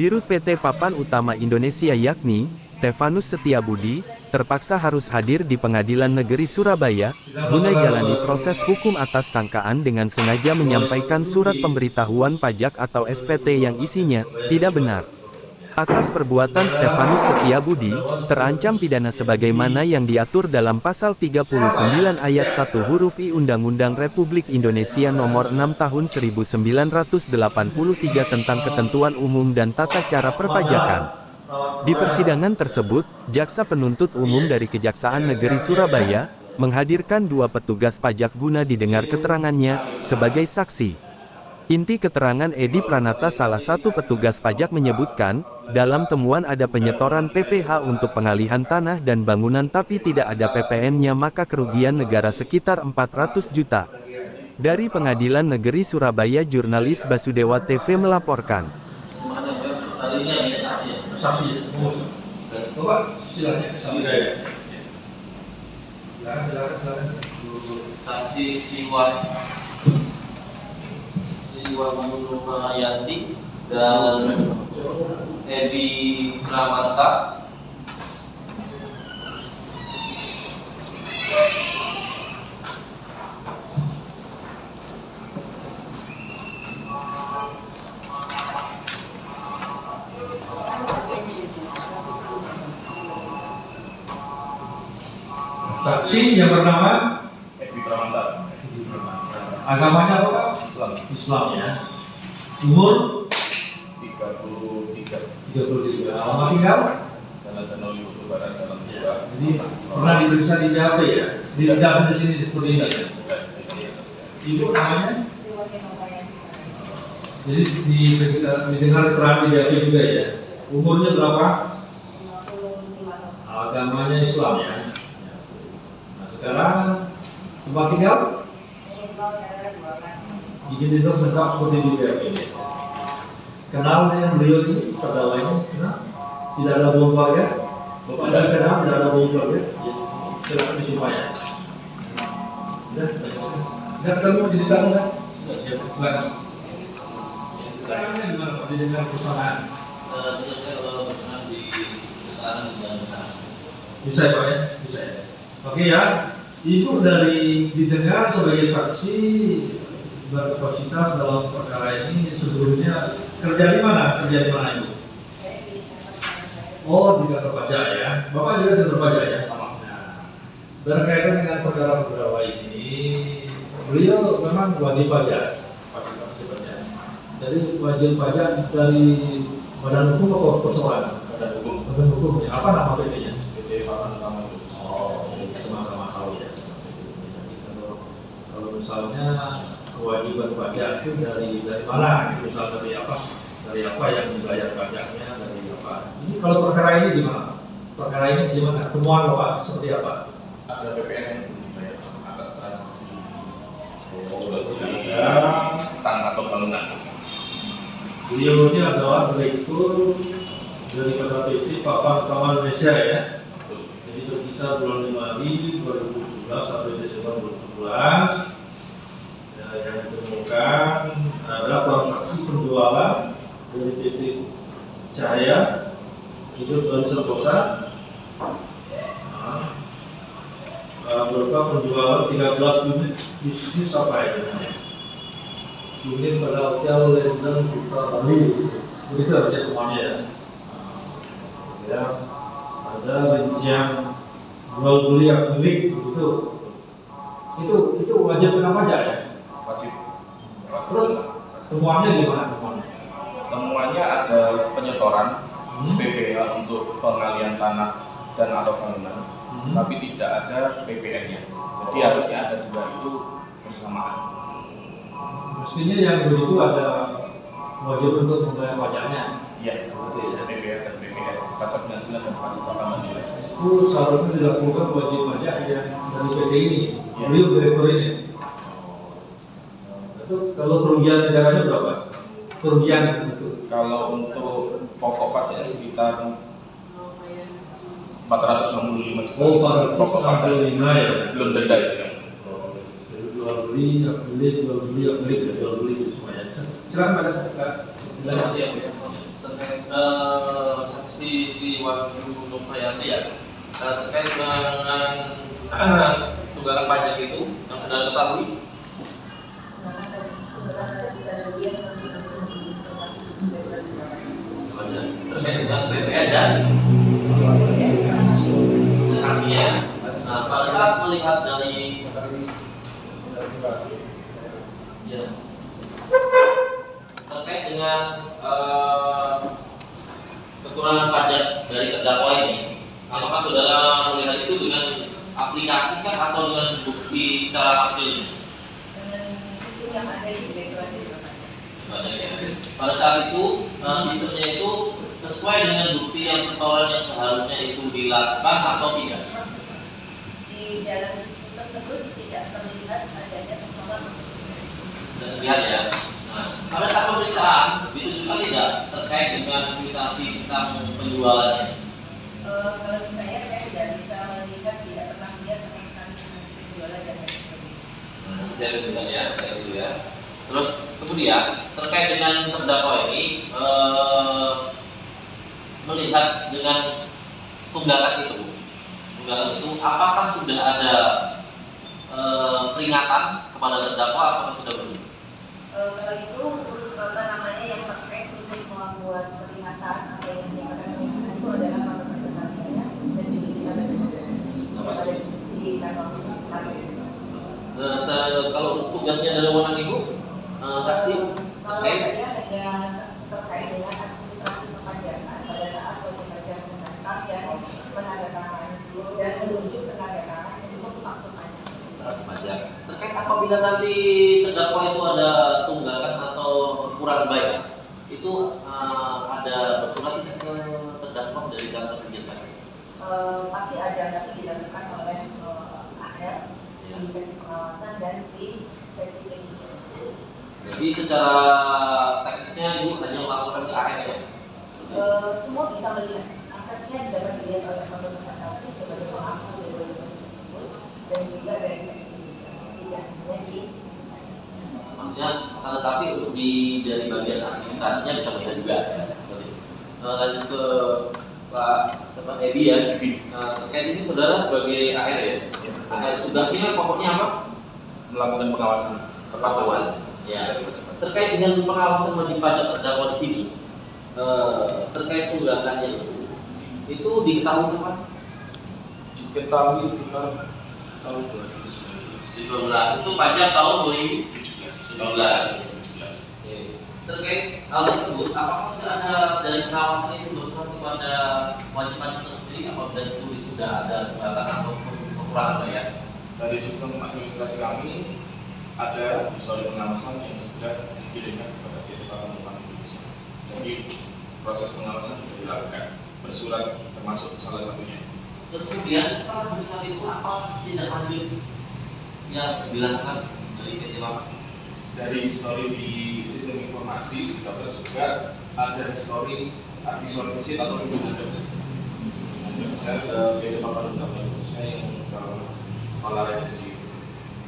Dirut PT Papan Utama Indonesia yakni Stefanus Setiabudi, terpaksa harus hadir di Pengadilan Negeri Surabaya, guna jalani proses hukum atas sangkaan dengan sengaja menyampaikan surat pemberitahuan pajak atau SPT yang isinya tidak benar. Atas perbuatan Stefanus Setiabudi, terancam pidana sebagaimana yang diatur dalam Pasal 39 Ayat 1 huruf I Undang-Undang Republik Indonesia Nomor 6 Tahun 1983 tentang Ketentuan Umum dan Tata Cara Perpajakan. Di persidangan tersebut, Jaksa Penuntut Umum dari Kejaksaan Negeri Surabaya menghadirkan dua petugas pajak guna didengar keterangannya sebagai saksi. Inti keterangan Edi Pranata, salah satu petugas pajak, menyebutkan, dalam temuan ada penyetoran PPh untuk pengalihan tanah dan bangunan tapi tidak ada PPN-nya, maka kerugian negara sekitar 400 juta. Dari Pengadilan Negeri Surabaya, jurnalis Basudewa TV melaporkan. Saksi Siwa Yanti dan Edi Pramanta. Saksi yang bernama Edi Pramanta. Agamanya apa, Pak? Islam. Islam ya. Umur 33. Alamat tinggal? Jalan Danau Liwoto Barat Jalan 2. Jadi pernah diperiksa di BAP ya? Di dalam di sini seperti ini ya. Ibu namanya? Jadi didengar keterangan di BAP juga ya. Umurnya berapa? 55. Agamanya Islam ya. Nah, sekarang tempat tinggal? Identitas lengkap seperti di BAP ini. Kenal dengan beliau ini, terdakwa ini? Kenal? Tidak ada hubungan keluarga? Bapak tidak kenal, tidak ada hubungan keluarga? Ya, silakan disumpah ya. Sudah, tidak ketemu di dekat kan? Ya, silakan. Keterangannya gimana Pak? Di dengan perusahaan? Kalau berkenan di keterangan dan Bisa ya Pak ya? Bisa ya. Oke ya. Ibu dari didengar sebagai saksi berkapasitas dalam perkara ini, sebelumnya kerja di mana? Kerja di mana Ibu? Oh, di kantor pajak ya. Bapak juga di kantor pajak ya? Sama. Nah, berkaitan dengan perkara beberapa ini, beliau memang wajib pajak. Wajib pajak. Jadi wajib pajak dari Badan Hukum atau persoalan? Badan Hukum. Badan Hukum ya. Apa nama PT-nya? PT Papan Utama Indonesia. Oh, jadi sama-sama tahu ya. Jadi kalau misalnya kewajiban pajak itu dari mana? Misal dari apa? Dari apa yang dibayar pajaknya? Dari apa? Ini kalau perkara ini gimana? Perkara ini gimana? Temuan Bapak seperti apa? Ada PPN yang dibayar atas transaksi tanah atau bangunan. Beliau ini adalah direktur dari PT Papan Utama Indonesia ya. Jadi terpisah bulan Januari 2017 sampai Desember 2017. Ya, yang ditemukan adalah transaksi penjualan dari PT Cahaya Hidup dan Sentosa berupa penjualan 13 unit bisnis apa ya? Unit pada hotel Lenden Putra Bali, begitu aja temannya ya. Ya, ada rincian jual beli akrilik begitu. Itu wajib kena pajak ya? Wajib. Terus temuannya gimana temuannya? Temuannya ada penyetoran PPh untuk pengalian tanah dan atau bangunan, tapi tidak ada PPN-nya. Jadi harusnya ada dua itu bersamaan. Mestinya yang begitu ada wajib untuk membayar pajaknya. Iya, PPh dan PPN, pajak penghasilan dan pajak tambahan nilai. Itu seharusnya dilakukan wajib pajak yang dari PT ini, Ya. beliau direktur ini. Itu kalau kerugian negaranya berapa? Kerugian itu. Kalau untuk pokok pajaknya sekitar 465 juta. Oh, pokok pajak 465 ya. belum denda itu kan. Jadi jual beli itu semuanya. Silakan pada saya. terkait saksi Wahyu Nurfayanti ya, terkait dengan tunggakan pajak itu yang sudah ketahui. Terkait dengan BPN dan saksinya. Nah, pada saat melihat dari ya, terkait dengan kekurangan pajak dari terdakwa ini, apakah saudara melihat itu dengan aplikasi kan atau dengan bukti secara material? Dengan sistem yang ada di Direktorat Jenderal Pajak. Pada saat itu sistemnya itu sesuai dengan bukti yang setoran yang seharusnya itu dilakukan atau tidak? Di dalam sistem tersebut tidak terlihat adanya setoran. Dan lihat ya. Nah, pada saat pemeriksaan ditunjukkan tidak terkait dengan kwitansi tentang penjualannya? Kalau saya tidak bisa melihat, tidak pernah melihat sama sekali hasil penjualan dan lain sebagainya. Saya tunjukkan ya, saya dulu ya. Terus kemudian terkait dengan terdakwa ini melihat dengan tunggakan itu, apakah sudah ada peringatan kepada terdakwa atau sudah belum? Kalau itu yang terkait untuk membuat peringatan atau yang dinyatakan itu adalah kantor pesertanya dan judisial yang ada di kantor Kalau tugasnya dari wewenang ibu, saksi kalau saya hanya terkait dengan administrasi perpajakan pada saat wajib pajak mendatang dan penandatanganan dan menunjuk penandatanganan untuk faktur pajak. Terkait apabila nanti terdakwa itu ada tunggakan atau kekurangan bayar, itu ada bersurat tidak ke terdakwa dari kantor penjagaan? Pasti ada, tapi dilakukan oleh AR di seksi pengawasan dan di seksi teknik. Jadi secara teknisnya ibu hanya melaporkan ke AR ya? Semua bisa melihat, aksesnya dapat dilihat oleh kantor peserta sebagai pengaku dari tersebut dan juga dari seksi tidak hanya di seksi saya. Maksudnya, tetapi untuk dari bagian administrasinya bisa melihat juga. Lanjut ke Pak Edi ya. Terkait ini saudara sebagai AR ya. Tugasnya pokoknya apa? Melakukan pengawasan kepatuhan. Ya. Terkait dengan pengawasan wajib pajak terdakwa di sini, terkait tunggakannya itu diketahui kapan? Diketahui sekitar tahun 2019. Itu pajak tahun 2017. Terkait hal tersebut, apakah sudah ada dari pengawasan itu bersurat kepada wajib pajak itu sendiri apabila sudah ada tunggakan atau kekurangan bayar? Dari sistem administrasi kami ada historik pengawasan yang sudah dikirimkan kepada Direktorat Jenderal Pajak. Jadi proses pengawasan sudah dilakukan bersurat termasuk salah satunya. Terus kemudian setelah bersurat itu apa tindak lanjut yang dilakukan dari PT Lama? Dari histori di sistem informasi dapat juga ada histori visit atau kunjungan kerja. Saya ke PT Papan Utama khususnya yang malah resensi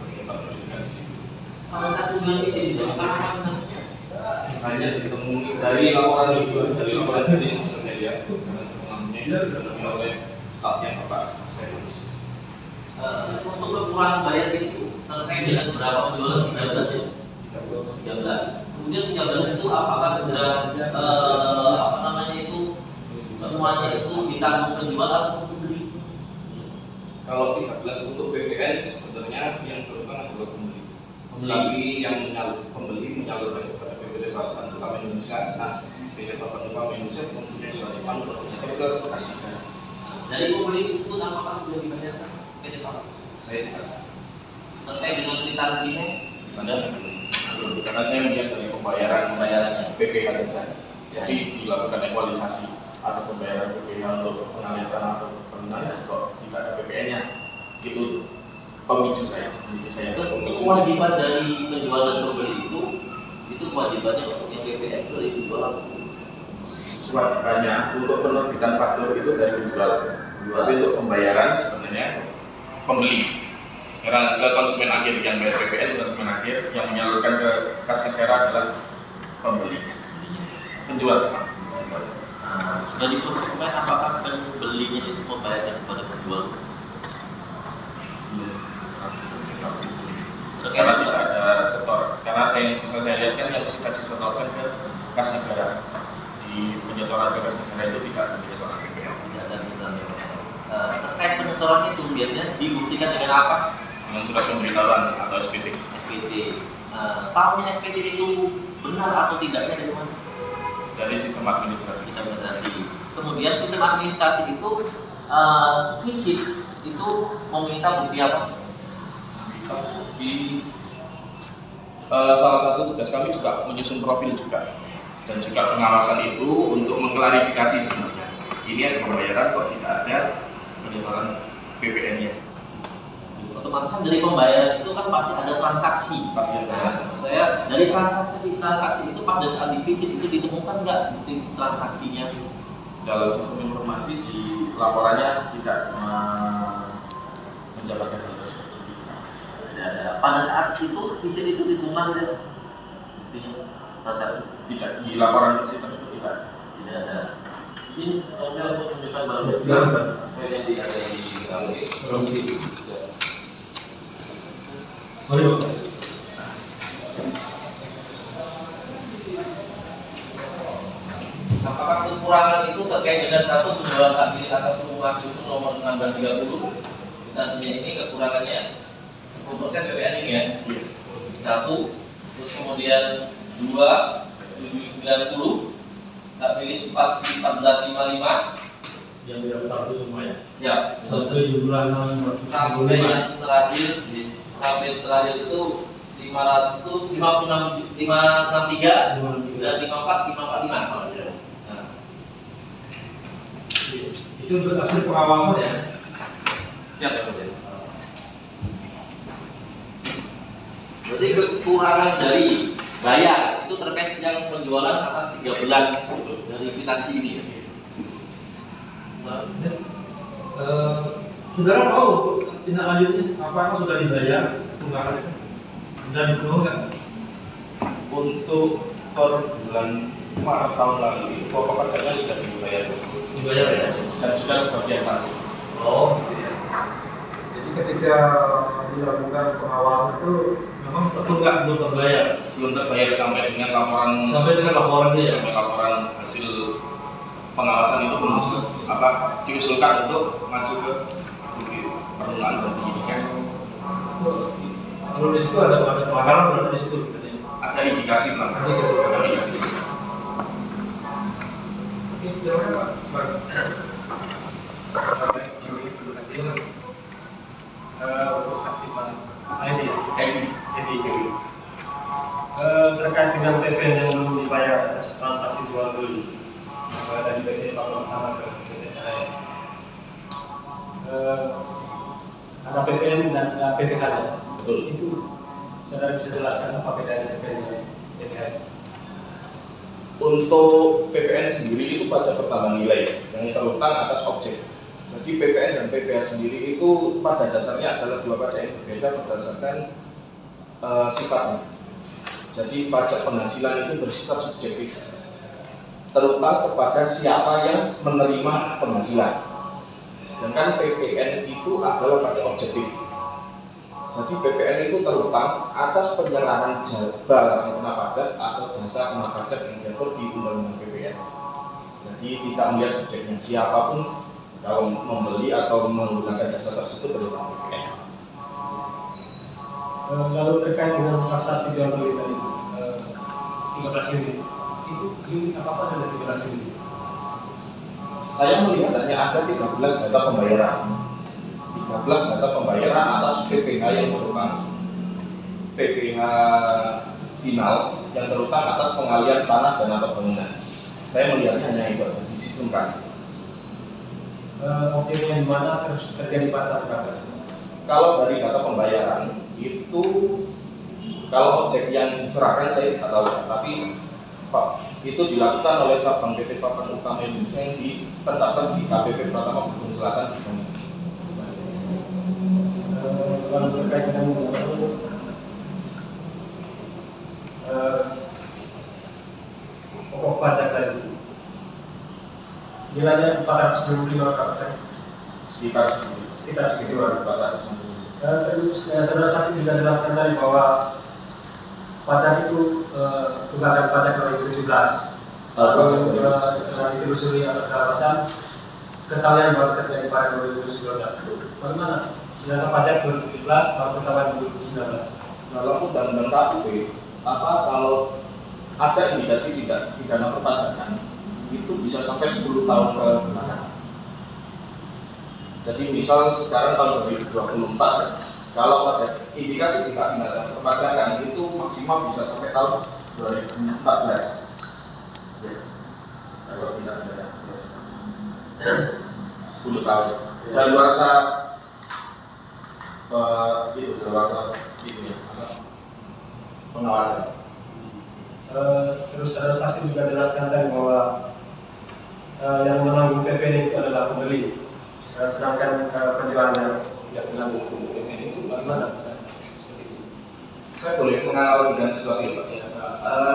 tempat pendidikan di sini. Kalau satu bulan izin itu apa alasannya? Hanya ditemui dari laporan izin yang bisa saya lihat karena sebelumnya ditemui oleh staff yang Bapak Stefanus. Untuk kekurangan bayar itu terkait dengan berapa penjualan 13 ya? 13. Kemudian 13 itu apakah sudah semuanya itu ditanggung penjual atau pembeli? Kalau 13 untuk BPN sebenarnya yang berutang adalah pembeli. Tapi yang pembeli menyalurkan kepada PT Papan Utama Indonesia. Nah, PT Papan Utama Indonesia mempunyai kewajiban untuk menyetor ke kasihkan. Dari pembeli tersebut apakah sudah dibayarkan PT Papan? Saya tidak. Terkait dengan kwitansinya Ada karena saya melihat dari pembayarannya PPH saja. Jadi dilakukan evaluasi atau pembayaran PPH untuk pengalihan atau pemenang kok tidak ada PPN-nya. Itu pemicu saya. Terus kewajiban dari penjual dan pembeli itu kewajibannya untuk PPN itu dari penjual. Kewajibannya untuk penerbitan faktur itu dari penjual. Tapi untuk pembayaran sebenarnya pembeli. Karena ke konsumen akhir yang bayar PPN, konsumen akhir yang menyalurkan ke kas negara adalah pembeli, penjual. Sudah dikonfirmasi apakah pembelinya itu membayarkan kepada penjual? Karena tidak ada setor, karena saya lihat kan yang sudah disetorkan ke kas negara, di penyetoran ke kas negara itu tidak ada penyetoran PPN. Tidak ada misalnya. Terkait penyetoran itu biasanya dibuktikan dengan apa? Dengan surat pemberitahuan atau SPT. SPT. Tahunya SPT itu benar atau tidaknya dari mana? Dari sistem administrasi. Kemudian sistem administrasi itu visit itu meminta bukti apa? Di salah satu tugas kami juga menyusun profil juga, dan juga pengawasan itu untuk mengklarifikasi sebenarnya ini ada pembayaran kok tidak ada penyetoran PPN-nya. Otomatis kan dari pembayaran itu kan pasti ada transaksi. Pasti ada transaksi. Saya dari transaksi itu pada saat di visit itu ditemukan nggak bukti transaksinya? Dalam sistem informasi di laporannya tidak menjabarkan hal tersebut. Tidak ada. Pada saat itu visit itu ditemukan tidak buktinya transaksi? Tidak, di laporan visit tersebut tidak. Tidak ada. Ini saya untuk menunjukkan barang bukti Silakan. sesuai yang tidak ada di Mari Pak. Apakah kekurangan itu terkait dengan satu penjualan hak milik atas rumah susun nomor 1630? Instansinya ini kekurangannya 10% PPN ini ya. Satu, terus kemudian 2, 790, hak milik 1455. Yang tidak tahu semuanya. Siap. Sampai jumlah 6 Sampai yang terakhir itu 563 dan 5455. Nah, Itu untuk hasil pengawasan ya. siap kemudian. Berarti kekurangan dari bayar itu terkait yang penjualan atas 13 dari kwitansi ini ya. Saudara tahu tindak lanjutnya apakah sudah dibayar tunggakan? Sudah dipenuhi nggak? Untuk per bulan Maret tahun lalu itu pokok pajaknya sudah dibayar. Dibayar ya. Dan sudah sebagian sanksi. Oh, gitu ya. Jadi ketika dilakukan pengawasan itu memang betul nggak belum terbayar? Belum terbayar sampai dengan laporan Laporannya ya. sampai laporan hasil pengawasan itu belum diusulkan untuk maju ke permulaan dan penyidikan. Kalau di situ ada pelanggaran berarti di situ. Ada indikasi pelanggaran. Ada indikasi. Oke, silakan Pak. Terima kasih. Untuk saksi Pak Edi. Terkait dengan PPN yang belum dibayar atas transaksi jual beli dari PT Papan Utama ke PT Cahaya. Ada PPN dan ada PPH ya. Betul. Itu saudara bisa jelaskan apa bedanya PPN dan PPH? Untuk PPN sendiri itu pajak pertambahan nilai yang terutang atas objek. Jadi PPN dan PPH sendiri itu pada dasarnya adalah dua pajak yang berbeda berdasarkan sifatnya. Jadi pajak penghasilan itu bersifat subjektif, terutang kepada siapa yang menerima penghasilan. Sedangkan PPN itu adalah pajak objektif. Jadi PPN itu terutang atas penyerahan barang kena pajak atau jasa kena pajak yang diatur di Undang-Undang PPN. Jadi tidak melihat subjeknya, siapapun kalau membeli atau menggunakan jasa tersebut terutang PPN. Lalu terkait dengan transaksi jual beli tadi 13 unit, itu unit apa dari 13 unit? Saya melihat hanya ada 13 data pembayaran. 13 data pembayaran atas PPH yang terutang, PPH final yang terutang atas pengalian tanah dan atau bangunan. Saya melihatnya hanya itu saja, disistemkan. Objeknya di mana terus terjadi patah. Kalau dari data pembayaran itu, kalau objek yang diserahkan saya tidak tahu, tapi Pak, itu dilakukan oleh cabang PT Papan Utama Indonesia yang ditetapkan di KPP Pratama Bogor Selatan. Lalu terkait dengan pokok pajak tadi, nilainya 465 berapa kan? Sekitar segitu 460. Terus saudara Sakti juga jelaskan tadi bahwa pajak itu tunggakan pajak 2017. Lalu setelah ditelusuri atau segala macam, ketahuan baru terjadi pada 2019 itu bagaimana? Sedangkan pajak 2017 baru ketahuan 2019. Kalau undang-undang KUP, kalau ada indikasi tidak pidana perpajakan itu bisa sampai 10 tahun ke belakang. Jadi misal sekarang tahun 2024, kalau ada indikasi tidak pidana perpajakan itu maksimal bisa sampai tahun 2014. Ya. Kalau tidak pidana perpajakan 10 tahun. Dan luar itu ini pengawasan. Terus saudara saksi juga jelaskan tadi bahwa yang menanggung PP itu adalah pembeli, sedangkan penjualnya tidak menanggung PP itu bagaimana bisa seperti itu? Saya boleh menganalogikan sesuatu ya Pak.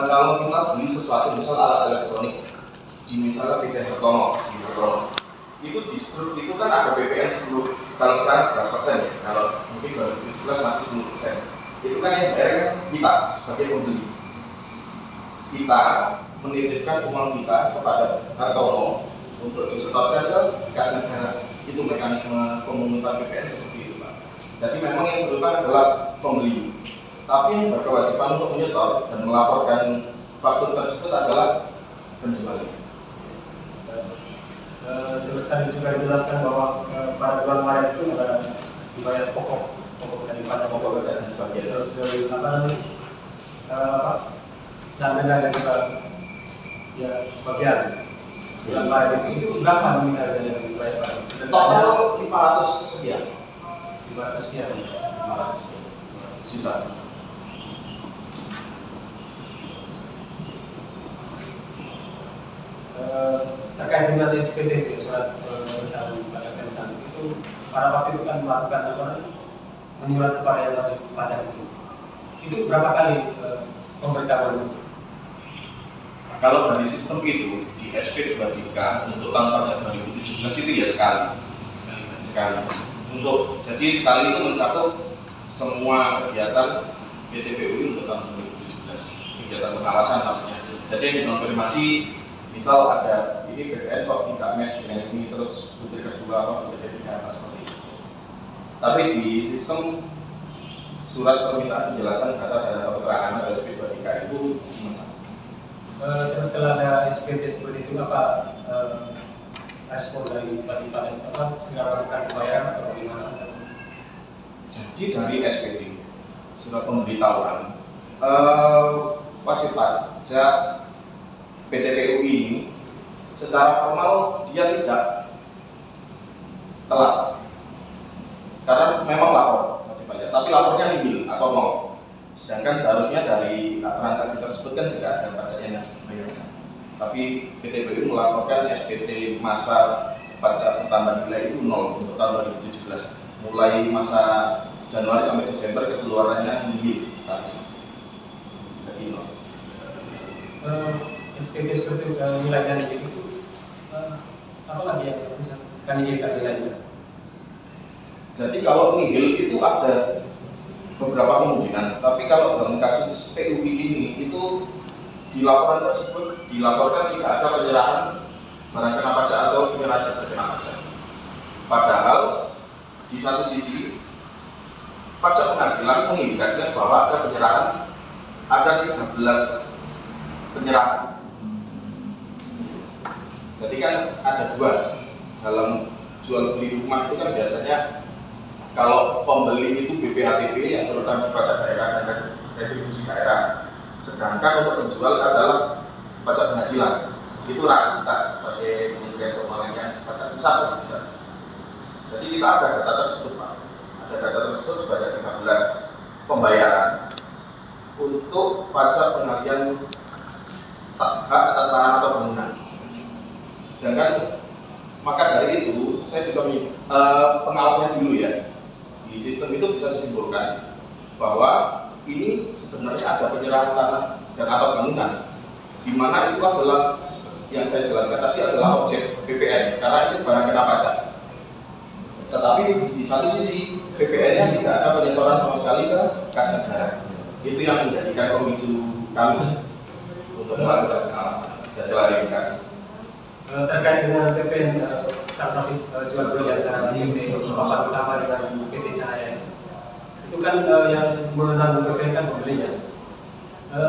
Kalau kita beli sesuatu misal alat elektronik di misalnya PT Hartono, itu di struk itu kan ada PPN 10, kalau sekarang 11% ya, kalau mungkin 2017 masih 10%. Itu kan yang bayar kan kita sebagai pembeli. Kita menitipkan uang kita kepada Hartono untuk disetorkan ke kas negara. Itu mekanisme pemungutan PPN seperti itu Pak. Jadi memang yang berutang adalah pembeli, tapi yang berkewajiban untuk menyetor dan melaporkan faktur tersebut adalah penjual. Terus tadi juga dijelaskan bahwa pada bulan Maret itu ada dibayar pokok dari pajak pokok dan sebagainya. Terus dari dan denda juga ya sebagian bulan Maret itu berapa nominal yang dibayar? Total 500 sekian. 500 sekian. 500 juta. Terkait dengan SPT surat dari pajak tentang itu pada waktu itu kan melakukan menyurat kepada yang wajib pajak itu berapa kali pemberitahuan? Kalau dari sistem itu di SP 2 untuk tahun pajak 2017 itu ya sekali. Jadi sekali itu mencakup semua kegiatan PTPUI untuk tahun 2017, kegiatan pengawasan maksudnya. Jadi yang dikonfirmasi misal ada ini PPN kok tidak match dengan ini, terus putri kedua apa putri ketiga apa seperti itu. Tapi di sistem surat permintaan penjelasan data keterangan atau SP 2 itu terus setelah ada SPT seperti itu apa respon dari wajib pajak segera melakukan pembayaran atau bagaimana? Jadi dari SPT surat pemberitahuan wajib pajak PTPUI ini secara formal dia tidak telat karena memang lapor wajib pajak, tapi lapornya nihil atau nol. Sedangkan seharusnya dari transaksi tersebut kan juga ada pajak yang harus dibayarkan. Tapi PTPUI melaporkan SPT masa pajak pertambahan nilai itu nol untuk tahun 2017. Mulai masa Januari sampai Desember keseluruhannya nihil seharusnya. Jadi nol. SPT seperti nilainya itu apa lagi yang bisa kan nilainya? Jadi kalau nihil itu ada beberapa kemungkinan, tapi kalau dalam kasus PUI ini itu di laporan tersebut dilaporkan tidak ada penyerahan barang kena pajak atau penyerahan jasa kena pajak. Padahal di satu sisi pajak penghasilan mengindikasikan bahwa ada penyerahan, ada 13 penyerahan. Jadi kan ada dua dalam jual beli rumah itu kan biasanya kalau pembeli itu BPHTB yang terutama pajak daerah dan retribusi daerah, sedangkan untuk penjual adalah pajak penghasilan. Itu ranah kita sebagai Kementerian Keuangan pajak pusat. Jadi kita ada data tersebut Pak. Ada data tersebut sebanyak 13 pembayaran untuk pajak pengalian hak atas tanah atau bangunan. Sedangkan maka dari itu saya bisa pengawasannya dulu ya. Di sistem itu bisa disimpulkan bahwa ini sebenarnya ada penyerahan tanah dan atau bangunan, di mana itu adalah yang saya jelaskan tadi adalah objek PPN karena itu barang kena pajak. Tetapi di satu sisi PPN-nya tidak ada penyetoran sama sekali ke kas negara. Itu yang menjadikan pemicu kami untuk melakukan pengawasan dan klarifikasi. Terkait dengan PPN transaksi jual beli antara PT Papan Utama dengan PT Cahaya, itu kan yang menanggung PPN kan pembelinya.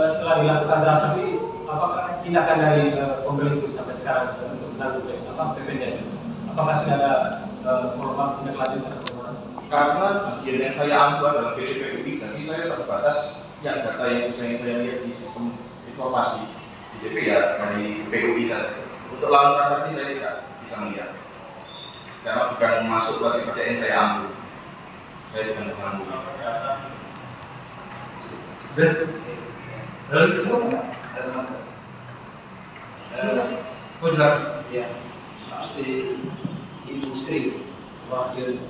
Setelah dilakukan transaksi, apakah tindakan dari pembeli itu sampai sekarang untuk menanggung PPN-nya? Apakah sudah ada follow-up tindak lanjut atau bagaimana? Karena bagian yang saya ambil adalah PT PUI, jadi saya terbatas yang data yang saya lihat di sistem informasi IJP ya dari PUI saja. Untuk lawan transaksi saya tidak bisa melihat, karena bukan masuk wajib pajak yang saya ambil. Saya bukan mengambil. Lalu itu Ya, saksi industri wakil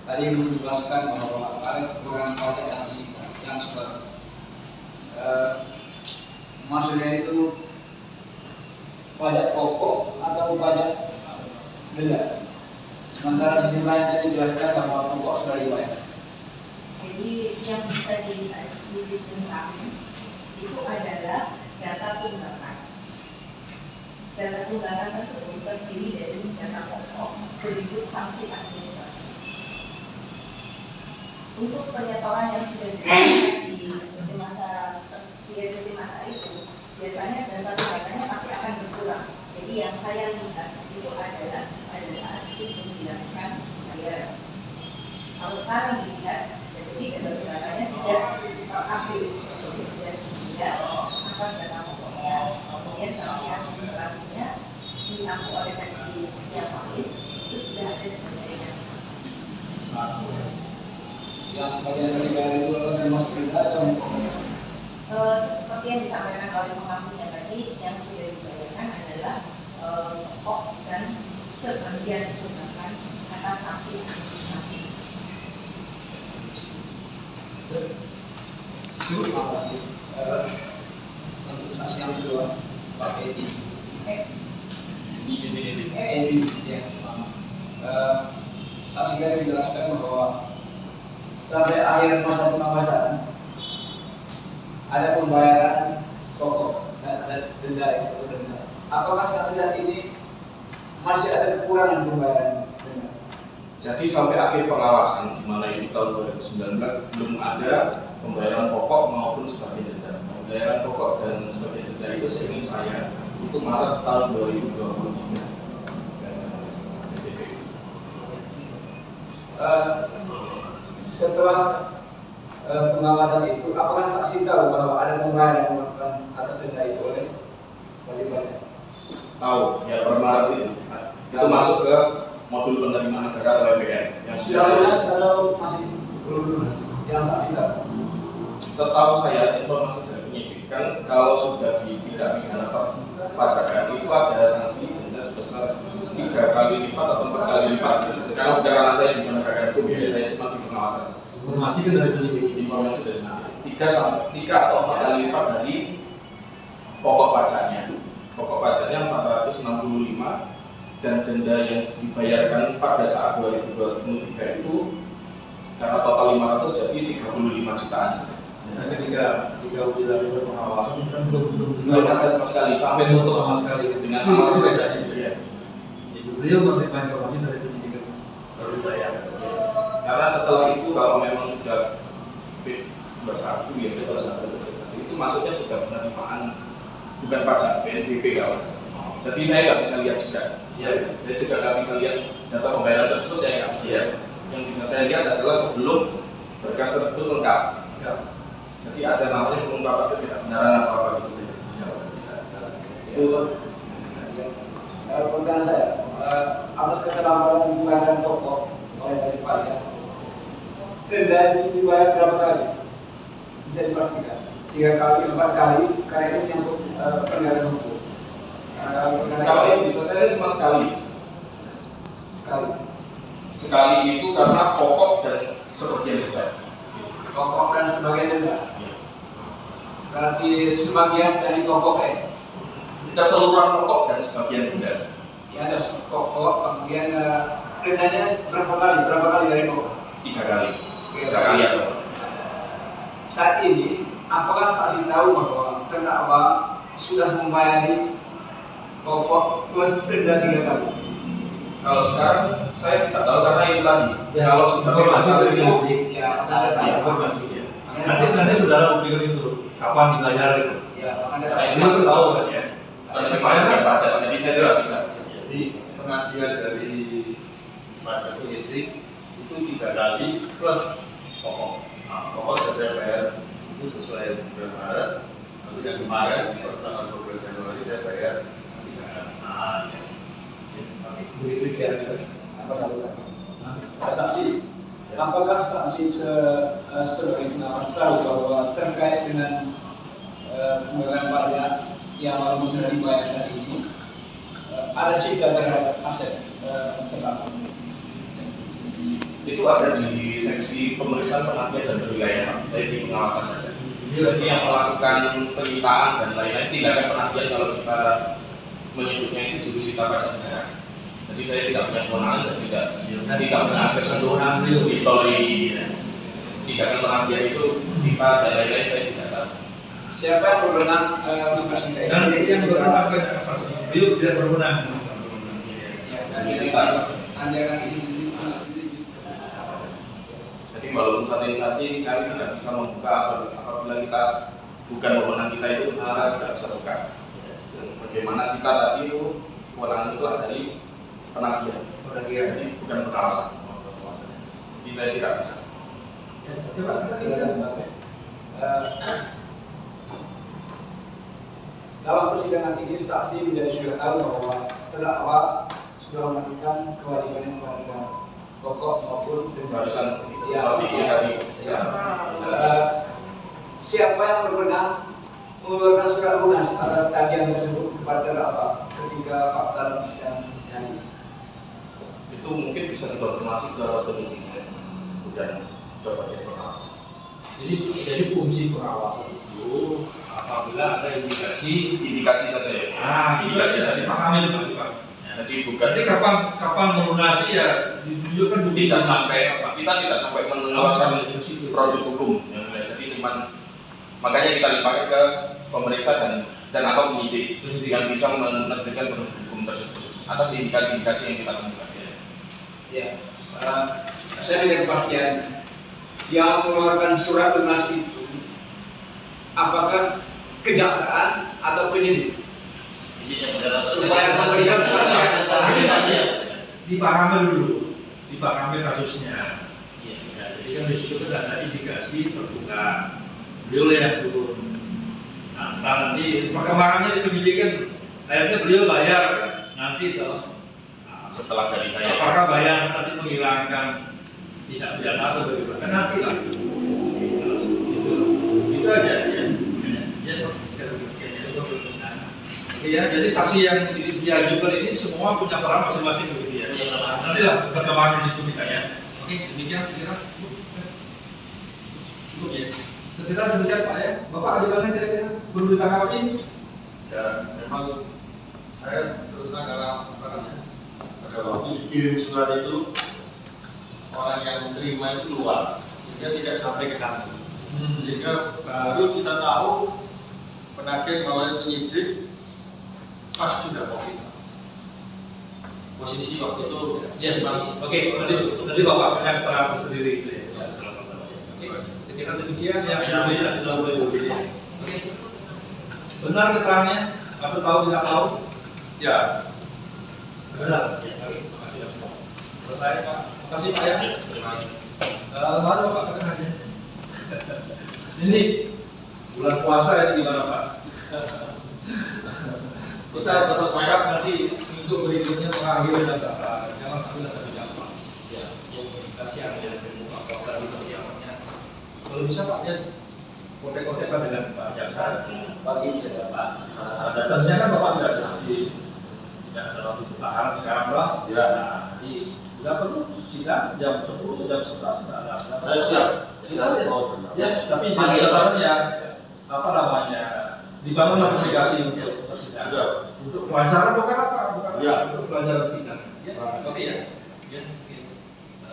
tadi menjelaskan bahwa ada kekurangan pajak yang disita, yang sudah maksudnya itu pajak pokok atau pajak denda. Sementara di sisi lain tadi dijelaskan bahwa pokok sudah dibayar. Jadi yang bisa dilihat di sistem kami itu adalah data tunggakan. Data tunggakan tersebut terdiri dari data pokok berikut sanksi administrasi. Untuk penyetoran yang sudah dilakukan di SPT masa itu, biasanya data tunggakannya pasti akan berkurang. Jadi yang saya lihat itu adalah pada saat itu belum dilakukan pembayaran. Kalau sekarang dilihat, jadi data tunggakannya sudah terupdate, jadi sudah dilihat atas data pokoknya, kemudian sanksi administrasinya diambil oleh seksi yang lain itu sudah ada sebenarnya. Yang sebagian dari bayar itu akan masuk denda atau seperti yang disampaikan oleh pengampunya tadi, yang sudah dibayarkan adalah pokok dan sebagian tunggakan atas sanksi administrasi. untuk saksi yang kedua Pak Edi ya. Saksi tadi menjelaskan bahwa sampai akhir masa pengawasan ada pembayaran pokok dan ada denda atau denda. Apakah sampai saat ini masih ada kekurangan pembayaran denda? Jadi sampai akhir pengawasan di mana ini tahun 2019 belum ada pembayaran pokok maupun sebagai denda. Pembayaran pokok dan sebagai denda itu seingat saya itu Maret tahun 2023. Setelah pengawasan itu, apakah saksi tahu bahwa ada pembayaran yang dilakukan atas denda itu oleh wajib pajak? Tahu ya per Maret itu masuk ke modul penerimaan negara atau MPN yang Sudah lunas atau masih belum lunas? Yang saksi tahu? Setahu saya informasi dari penyidik kan kalau sudah tidak pidana perpajakan itu ada sanksi denda sebesar 3 kali lipat atau 4 kali lipat. Karena udah ranah saya di penegakan hukum ya, saya cuma di pengawasan. informasi kan dari penyidik. Informasi dari penyidik 3 atau 4 kali lipat dari pokok pajaknya. Pokok pajaknya 465 dan denda yang dibayarkan pada saat 2023 itu karena total 500 jadi 35 jutaan. Nah, ketika uji dari pengawasan kan Belum ada sama sekali sampai tutup sama sekali dengan itu amal bedanya. ya. Jadi beliau menerima informasi dari penyidik baru bayar. Karena setelah itu kalau memang sudah P21 ya itu masuknya sudah penerimaan bukan pajak PNBP kalau. Jadi saya nggak bisa lihat juga. Ya, saya juga nggak bisa lihat data pembayaran tersebut saya nggak bisa lihat. Yang bisa saya lihat adalah sebelum berkas tersebut lengkap. Ya. Jadi ada namanya pengungkapan ketidakbenaran atau apa gitu. Itu Pertanyaan saya, atas keterlambatan pembayaran pokok oleh wajib pajak, denda itu dibayar berapa kali? Bisa dipastikan? 3 kali, 4 kali, karena ini menyangkut penegakan hukum. kalau yang bisa saya lihat cuma sekali. Sekali itu karena pokok dan sebagian denda. Pokok dan sebagian denda. Berarti sebagian dari pokok keseluruhan pokok dan sebagian benda. Ya ada pokok, kemudian perintahnya berapa kali dari pokok? 3 kali. 3 kali atau saat ini, apakah saksi tahu bahwa terdakwa sudah membayari pokok plus denda 3 kali? kalau sekarang saya tidak tahu karena itu tadi. Kalau sebagai masalah itu Ya, ada tanya. Nanti saudara buktikan itu kapan dibayar itu. Ya, ada Ini harus tahu kan ya. penerimaan pajak, jadi saya tidak bisa. Jadi pengajuan dari pajak penyidik itu 3 kali plus pokok. Nah, pokok saya bayar itu sesuai bulan Maret. Lalu yang kemarin pertanggal 12 Januari saya bayar 3 kali. Begitu kira-kira apa salah? Saksi, apakah saksi sebagai pengawas tahu bahwa terkait dengan pembayaran pajak yang walaupun sudah dibayar saat ini ada sita terhadap aset terdakwa? Itu ada di seksi pemeriksaan penagihan dan berwilayah. Saya di pengawasan pajak. Jadi yang melakukan penyitaan dan lain-lain tidak ada penagihan kalau kita menyebutnya itu jurusita pajak negara. Jadi saya tidak punya kewenangan dan tidak punya akses untuk histori. Tidak akan penagihan itu sita dan lain-lain saya tidak tahu. Siapa yang berwenang mengasih Dan yang berwenang ke saksi, beliau tidak berwenang. Jurusita. Anda akan ini. Jadi walaupun satelisasi kami tidak bisa membuka apabila kita bukan wewenang kita itu kita tidak bisa buka. Bagaimana sita tadi itu wewenang itu ada di penagihan, jadi bukan pengawasan. Jadi saya tidak bisa. Coba dalam persidangan ini saksi menjadi sudah tahu bahwa terdakwa sudah melakukan kewajiban yang melanggar pokok maupun Barusan ya, tadi. siapa yang berwenang mengeluarkan surat lunas atas tagihan tersebut kepada terdakwa ketika fakta dalam persidangan seperti ini? Itu mungkin bisa dikonfirmasi ke penyidik dan dapat informasi. Jadi fungsi pengawasan itu apabila ada indikasi Indikasi saja ya. indikasi saja pahami Pak. Jadi bukan Jadi kapan melunasi ya ditunjukkan bukti tidak sampai kita tidak sampai mengeluarkan produk hukum yang lain. Jadi cuman makanya kita limpahkan ke pemeriksa dan atau penyidik yang bisa menerbitkan produk hukum tersebut atas indikasi-indikasi yang kita temukan. Ya, saya tidak kepastian yang mengeluarkan surat lunas itu apakah kejaksaan atau penyidik supaya memberikan kepastian. dipahami kasusnya. Ya, jadi kan di situ kan ada indikasi terbuka. Beliau yang turun. Nah, nanti perkembangannya di penyidikan, akhirnya beliau bayar kan? Nanti toh. Setelah dari saya Apakah bayar nanti menghilangkan tidak pidana atau bagaimana? Nanti lah. Itu aja ya. Ya, jadi saksi yang diajukan ini semua punya peran masing-masing begitu ya. Nanti lah perkembangan di situ kita ya. Oke, demikian sekira cukup ya. Sekira demikian Pak ya. Bapak ada mana kira-kira perlu ditanggapi? Ya, memang saya terus terang karena apa namanya, pada waktu dikirim surat itu orang yang menerima itu luar, sehingga tidak sampai ke kami. Sehingga baru kita tahu penagih melalui penyidik pas sudah COVID. Posisi waktu itu Ya, oke. Nanti Bapak punya keterangan tersendiri itu ya. Oke, sekira demikian yang sebelumnya sudah boleh begitu ya. Oke. Benar keterangannya atau tahu tidak tahu? ya Benar. Ya, oke. Terima kasih Pak. Selesai Pak. Terima kasih Pak ya. terima kasih. Mari Bapak tekan aja. Ini bulan puasa ini gimana Pak? Kita bersepakat nanti untuk berikutnya mengakhiri dan jangan sampai satu jam Pak. Ya, yang kasihan ya dengan Pak tadi persiapannya. Kalau bisa Pak ya kontak-kontak dengan Pak Jaksa. Bagi bisa dapat. Datangnya kan Bapak tidak ada waktu bertahan sekarang Pak. Ya. Nah, jadi tidak perlu sidang jam 10 jam 11 tidak ada. saya siap. Silakan. Ya, tapi jangan catatan ya apa namanya dibangun investigasi untuk persidangan. Sudah. Untuk wawancara bukan apa? Bukan Ya. untuk pelajaran sidang. Ya, oke ya. Ya, oke.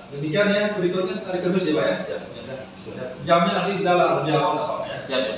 Demikian ya, berikutnya hari Kamis ya Pak ya. Jamnya nanti kita lah jawab apa ya. Siap ya.